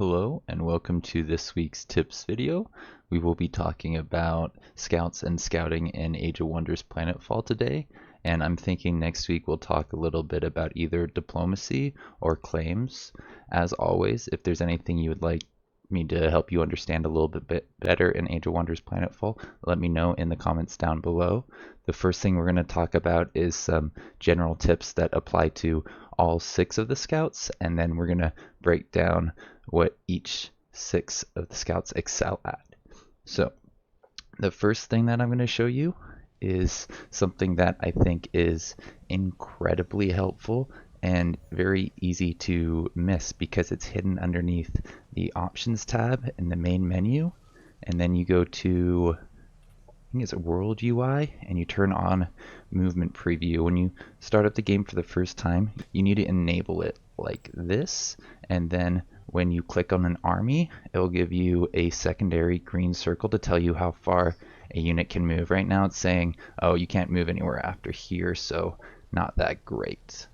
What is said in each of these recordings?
Hello and welcome to this week's tips video. We will be talking about scouts and scouting in Age of Wonders Planetfall today, and I'm thinking next week we'll talk a little bit about either diplomacy or claims. As always, if there's anything you would like me to help you understand a little bit better in Age of Wonders Planetfall, let me know in the comments down below. The first thing we're going to talk about is some general tips that apply to all 6 of the scouts, and then we're going to break down what each 6 of the scouts excel at. So the first thing that I'm going to show you is something that I think is incredibly helpful and very easy to miss because it's hidden underneath the options tab in the main menu, and then you go to, I think it's World UI, and you turn on movement preview. When you start up the game for the first time, you need to enable it like this, and then when you click on an army, it will give you a secondary green circle to tell you how far a unit can move. Right now it's saying, oh, you can't move anywhere after here, so not that great.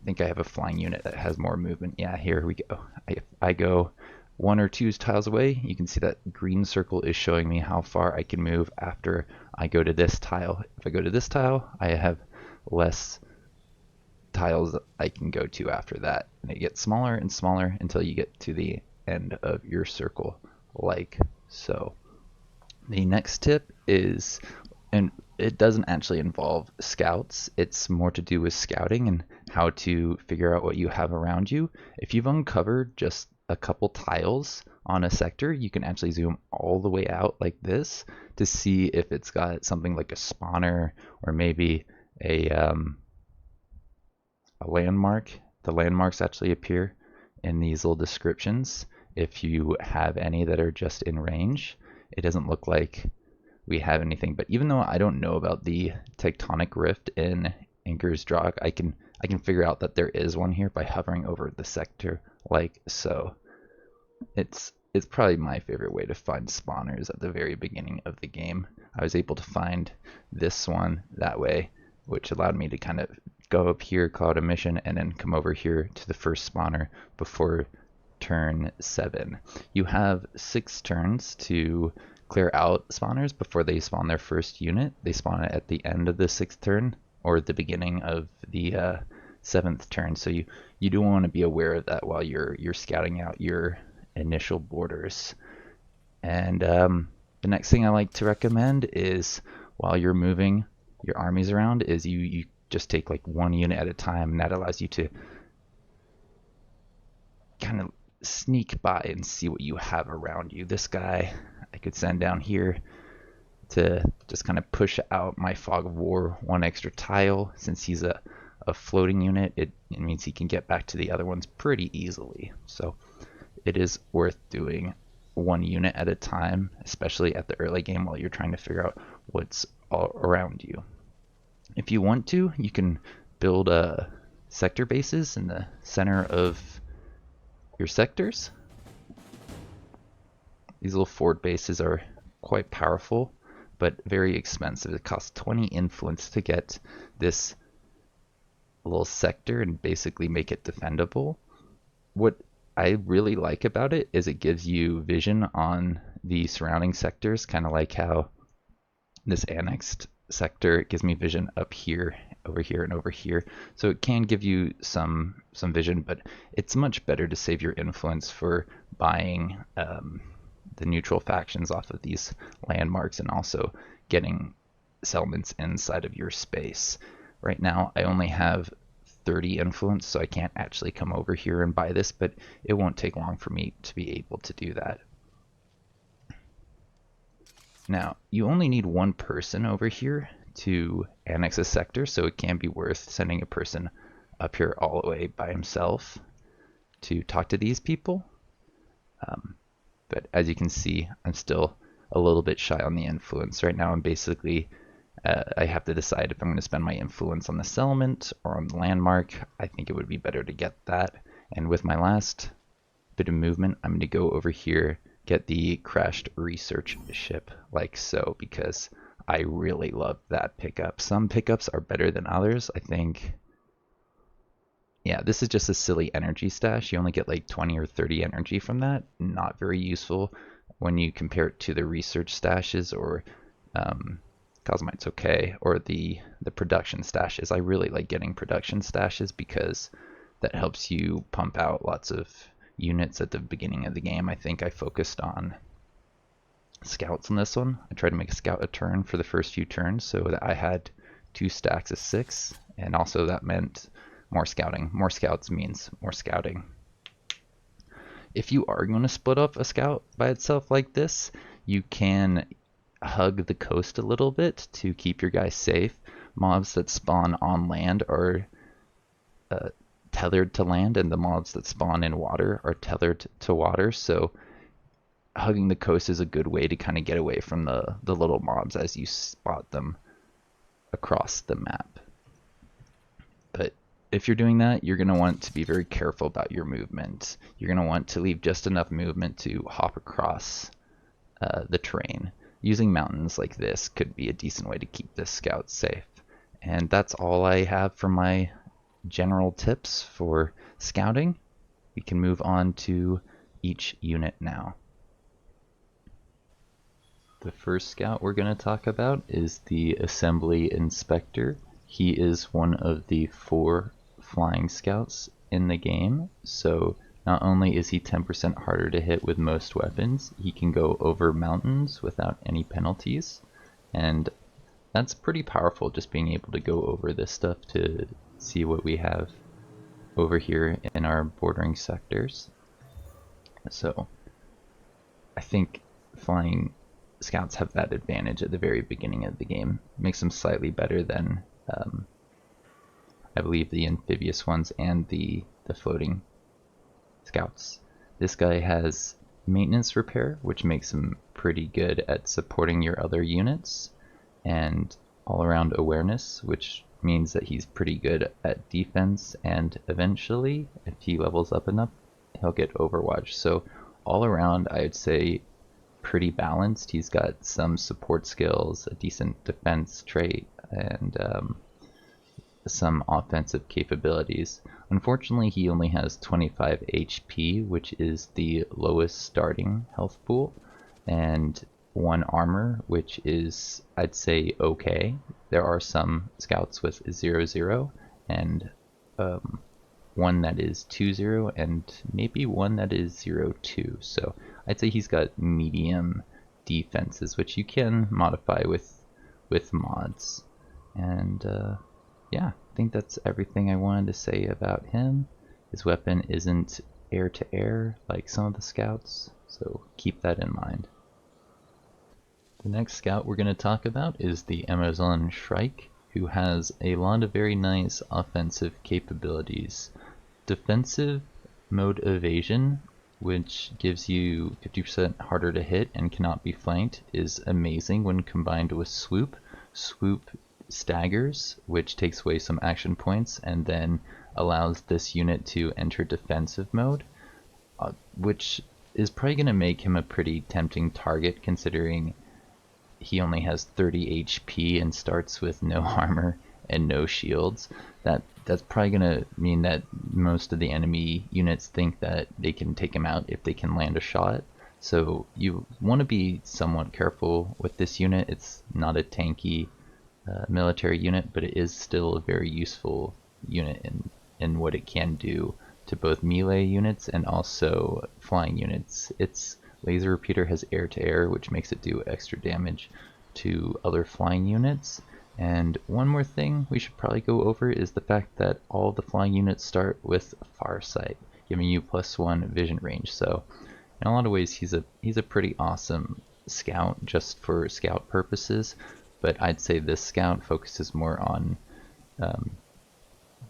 I think I have a flying unit that has more movement. Yeah, here we go. If I go 1 or 2 tiles away, you can see that green circle is showing me how far I can move after I go to this tile. If I go to this tile, I have less tiles I can go to after that, and it gets smaller and smaller until you get to the end of your circle, like so. The next tip is, and it doesn't actually involve scouts, it's more to do with scouting and how to figure out what you have around you. If you've uncovered just a couple tiles on a sector, you can actually zoom all the way out like this to see if it's got something like a spawner or maybe a landmark. The landmarks actually appear in these little descriptions if you have any that are just in range. It doesn't look like we have anything, but even though I don't know about the tectonic rift in Inger's Drog, I can figure out that there is one here by hovering over the sector like so. It's probably my favorite way to find spawners at the very beginning of the game. I was able to find this one that way, which allowed me to kind of go up here, call out a mission, and then come over here to the first spawner before turn 7. You have 6 turns to clear out spawners before they spawn their first unit. They spawn it at the end of the 6th turn or the beginning of the 7th turn, so you do want to be aware of that while you're scouting out your initial borders. And the next thing I like to recommend is, while you're moving your armies around, is you just take like 1 unit at a time, and that allows you to kind of sneak by and see what you have around you. This guy I could send down here to just kind of push out my Fog of War 1 extra tile. Since he's a floating unit, it means he can get back to the other ones pretty easily. So it is worth doing 1 unit at a time, especially at the early game while you're trying to figure out what's all around you. If you want to, you can build sector bases in the center of your sectors. These little fort bases are quite powerful, but very expensive. It costs 20 influence to get this little sector and basically make it defendable. What I really like about it is it gives you vision on the surrounding sectors, kind of like how this annexed sector gives me vision up here, over here, and over here. So it can give you some vision, but it's much better to save your influence for buying the neutral factions off of these landmarks and also getting settlements inside of your space. Right now I only have 30 influence, so I can't actually come over here and buy this, but it won't take long for me to be able to do that. Now, you only need 1 person over here to annex a sector, so it can be worth sending a person up here all the way by himself to talk to these people. But as you can see, I'm still a little bit shy on the influence. Right now I'm basically, I have to decide if I'm going to spend my influence on the settlement or on the landmark. I think it would be better to get that. And with my last bit of movement, I'm going to go over here, get the crashed research ship like so, because I really love that pickup. Some pickups are better than others. I think Yeah, this is just a silly energy stash. You only get like 20 or 30 energy from that. Not very useful when you compare it to the research stashes or Cosmite's okay, or the production stashes. I really like getting production stashes because that helps you pump out lots of units at the beginning of the game. I think I focused on scouts on this one. I tried to make a scout a turn for the first few turns so that I had 2 stacks of 6, and also that meant more scouting. More scouts means more scouting. If you are going to split up a scout by itself like this, you can hug the coast a little bit to keep your guys safe. Mobs that spawn on land are tethered to land, and the mobs that spawn in water are tethered to water, so hugging the coast is a good way to kind of get away from the little mobs as you spot them across the map. But if you're doing that, you're going to want to be very careful about your movement. You're going to want to leave just enough movement to hop across the terrain. Using mountains like this could be a decent way to keep this scout safe. And that's all I have for my general tips for scouting. We can move on to each unit now. The first scout we're going to talk about is the Assembly Inspector. He is one of the 4 flying scouts in the game, so not only is he 10% harder to hit with most weapons, he can go over mountains without any penalties, and that's pretty powerful, just being able to go over this stuff to see what we have over here in our bordering sectors. So I think flying scouts have that advantage at the very beginning of the game. It makes them slightly better than I believe the amphibious ones and the floating scouts. This guy has maintenance repair, which makes him pretty good at supporting your other units, and all-around awareness, which means that he's pretty good at defense, and eventually, if he levels up enough, he'll get Overwatch. So all around, I would say pretty balanced. He's got some support skills, a decent defense trait, and some offensive capabilities. Unfortunately, he only has 25 HP, which is the lowest starting health pool, and 1 armor, which is, I'd say, okay. There are some scouts with 0-0, and 1 that is 2-0, and maybe 1 that is 0-2. So I'd say he's got medium defenses, which you can modify with mods. And yeah, I think that's everything I wanted to say about him. His weapon isn't air-to-air like some of the scouts, so keep that in mind. The next scout we're going to talk about is the Amazon Shrike, who has a lot of very nice offensive capabilities. Defensive mode evasion, which gives you 50% harder to hit and cannot be flanked, is amazing when combined with swoop. Swoop staggers, which takes away some action points and then allows this unit to enter defensive mode, which is probably going to make him a pretty tempting target considering he only has 30 HP and starts with no armor and no shields. That's probably going to mean that most of the enemy units think that they can take him out if they can land a shot. So you want to be somewhat careful with this unit. It's not a tanky military unit, but it is still a very useful unit in what it can do to both melee units and also flying units. Its laser repeater has air-to-air, which makes it do extra damage to other flying units. And one more thing we should probably go over is the fact that all the flying units start with Farsight, giving you +1 vision range. So in a lot of ways he's a pretty awesome scout just for scout purposes, but I'd say this scout focuses more on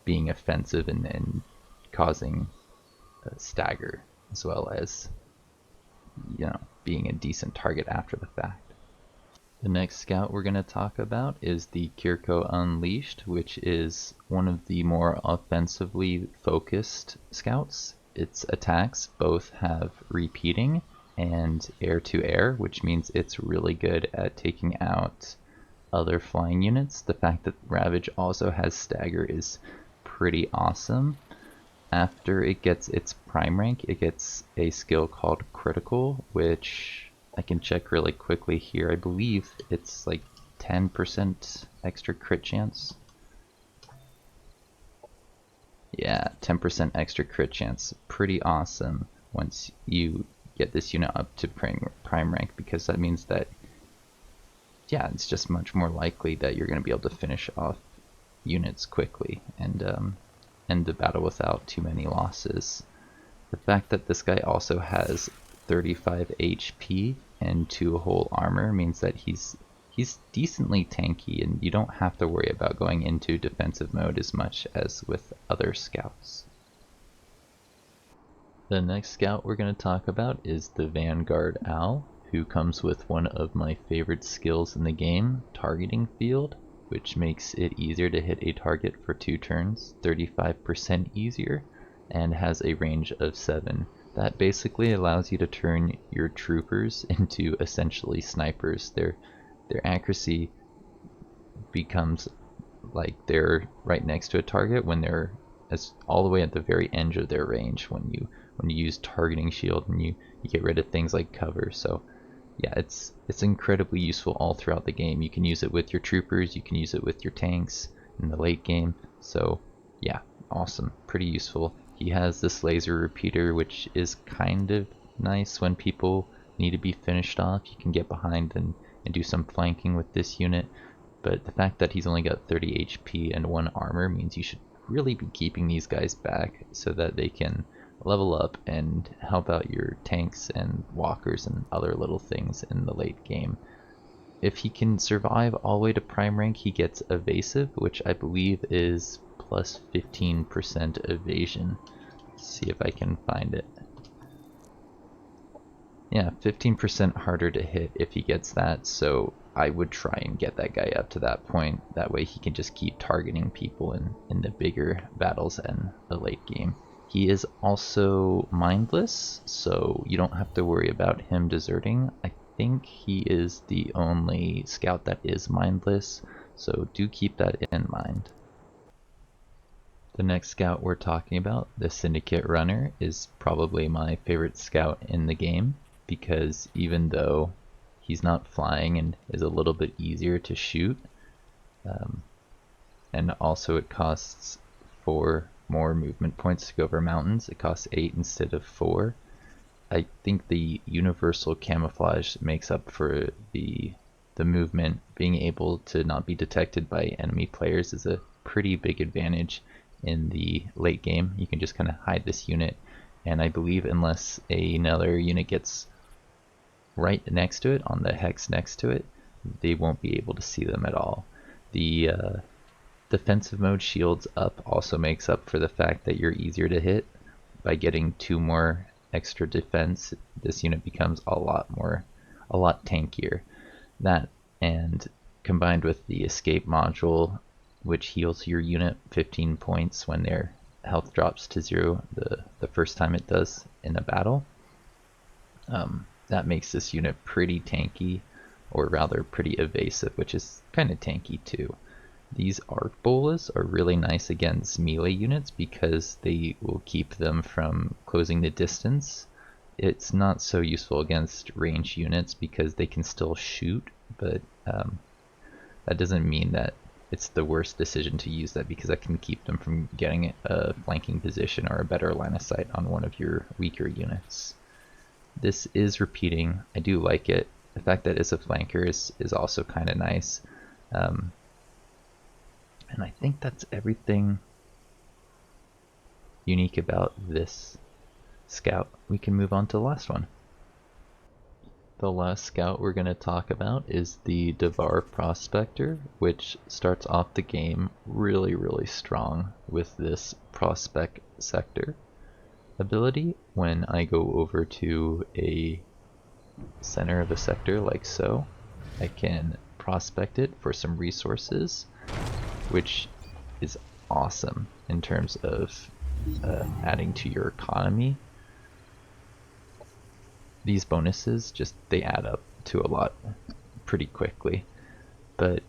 being offensive and causing a stagger, as well as, you know, being a decent target after the fact. The next scout we're going to talk about is the Gearco Unleashed, which is one of the more offensively focused scouts. Its attacks both have repeating and air-to-air, which means it's really good at taking out other flying units. The fact that Ravage also has stagger is pretty awesome. After it gets its prime rank, it gets a skill called critical, which I can check really quickly here. I believe it's like 10% extra crit chance. Yeah, 10% extra crit chance. Pretty awesome once you get this unit up to prime rank, because that means that, yeah, it's just much more likely that you're going to be able to finish off units quickly and end the battle without too many losses. The fact that this guy also has 35 HP and 2 whole armor means that he's decently tanky, and you don't have to worry about going into defensive mode as much as with other scouts. The next scout we're going to talk about is the Vanguard Owl, who comes with one of my favorite skills in the game, Targeting Field, which makes it easier to hit a target for 2 turns, 35% easier, and has a range of 7. That basically allows you to turn your troopers into essentially snipers. Their accuracy becomes like they're right next to a target when they're all the way at the very edge of their range when you use targeting shield, and you get rid of things like cover. So yeah, it's incredibly useful all throughout the game. You can use it with your troopers, you can use it with your tanks in the late game. So yeah, awesome, pretty useful. He has this laser repeater, which is kind of nice when people need to be finished off. You can get behind and do some flanking with this unit, but the fact that he's only got 30 HP and 1 armor means you should really be keeping these guys back so that they can level up and help out your tanks and walkers and other little things in the late game. If he can survive all the way to prime rank, he gets evasive, which I believe is plus 15% evasion. Let's see if I can find it. Yeah, 15% harder to hit if he gets that, so I would try and get that guy up to that point. That way he can just keep targeting people in the bigger battles and the late game. He is also mindless, so you don't have to worry about him deserting. I think he is the only scout that is mindless, so do keep that in mind. The next scout we're talking about, the Syndicate Runner, is probably my favorite scout in the game, because even though he's not flying and is a little bit easier to shoot, and also it costs 4 more movement points to go over mountains. It costs 8 instead of 4. I think the universal camouflage makes up for the movement. Being able to not be detected by enemy players is a pretty big advantage in the late game. You can just kind of hide this unit, and I believe unless another unit gets right next to it, on the hex next to it, they won't be able to see them at all. The defensive mode shields up also makes up for the fact that you're easier to hit. By getting 2 more extra defense, this unit becomes a lot tankier. That, and combined with the escape module, which heals your unit 15 points when their health drops to 0 the first time it does in a battle, that makes this unit pretty tanky, or rather pretty evasive, which is kind of tanky too. These arc bolas are really nice against melee units because they will keep them from closing the distance. It's not so useful against ranged units because they can still shoot, but that doesn't mean that it's the worst decision to use that, because that can keep them from getting a flanking position or a better line of sight on one of your weaker units. This is repeating. I do like it. The fact that it's a flanker is also kind of nice. And I think that's everything unique about this scout. We can move on to the last one. The last scout we're going to talk about is the Devouring Prospector, which starts off the game really strong with this Prospect Sector ability. When I go over to a center of a sector like so, I can prospect it for some resources, which is awesome in terms of adding to your economy. These bonuses they add up to a lot pretty quickly, but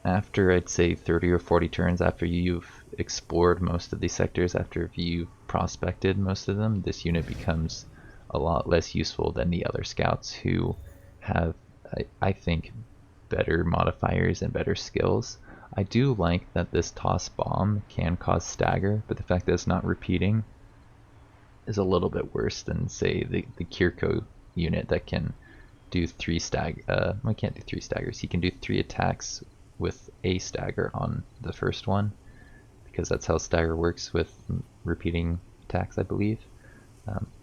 after I'd say 30 or 40 turns after you've explored most of these sectors, after you've prospected most of them, this unit becomes a lot less useful than the other scouts who have, I think, better modifiers and better skills. I do like that this toss bomb can cause stagger, but the fact that it's not repeating is a little bit worse than, say, the Gearco unit that can do 3 stag. Well, he can't do 3 staggers. He can do 3 attacks with a stagger on the first one, because that's how stagger works with repeating attacks, I believe.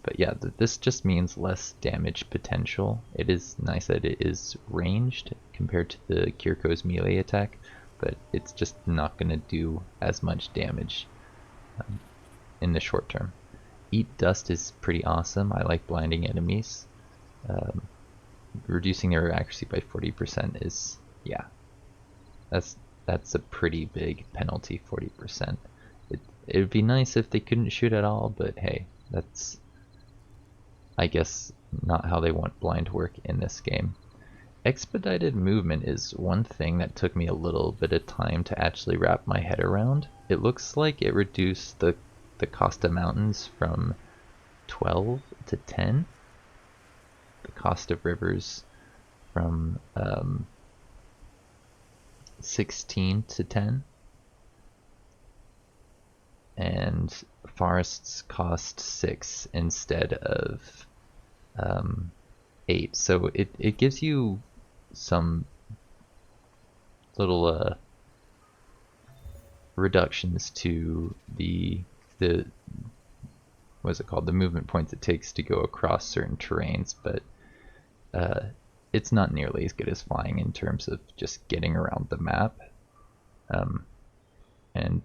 But yeah, this just means less damage potential. It is nice that it is ranged compared to the Gearco's melee attack, but it's just not going to do as much damage in the short term. Eat Dust is pretty awesome. I like blinding enemies. Reducing their accuracy by 40% is, yeah, that's a pretty big penalty, 40%. It would be nice if they couldn't shoot at all, but hey, that's, I guess, not how they want blind to work in this game. Expedited movement is one thing that took me a little bit of time to actually wrap my head around. It looks like it reduced the Costa Mountains from 12 to 10. The Cost of Rivers from 16 to 10. And forests cost 6 instead of 8. So it gives you some little reductions to the what's it called, the movement points it takes to go across certain terrains, but it's not nearly as good as flying in terms of just getting around the map. And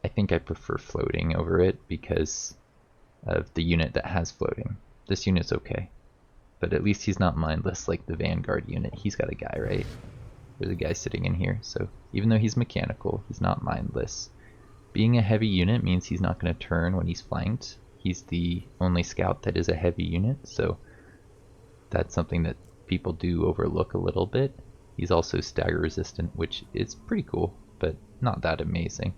I think I prefer floating over it because of the unit that has floating. This unit's okay, but at least he's not mindless like the Vanguard unit. He's got a guy, right? There's a guy sitting in here, so even though he's mechanical, he's not mindless. Being a heavy unit means he's not going to turn when he's flanked. He's the only scout that is a heavy unit, so that's something that people do overlook a little bit. He's also stagger resistant, which is pretty cool, but not that amazing.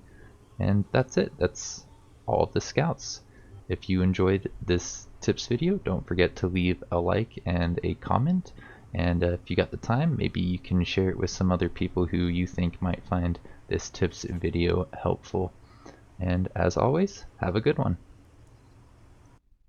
And that's it. That's all of the scouts. If you enjoyed this tips video, don't forget to leave a like and a comment. And if you got the time, maybe you can share it with some other people who you think might find this tips video helpful. And as always, have a good one.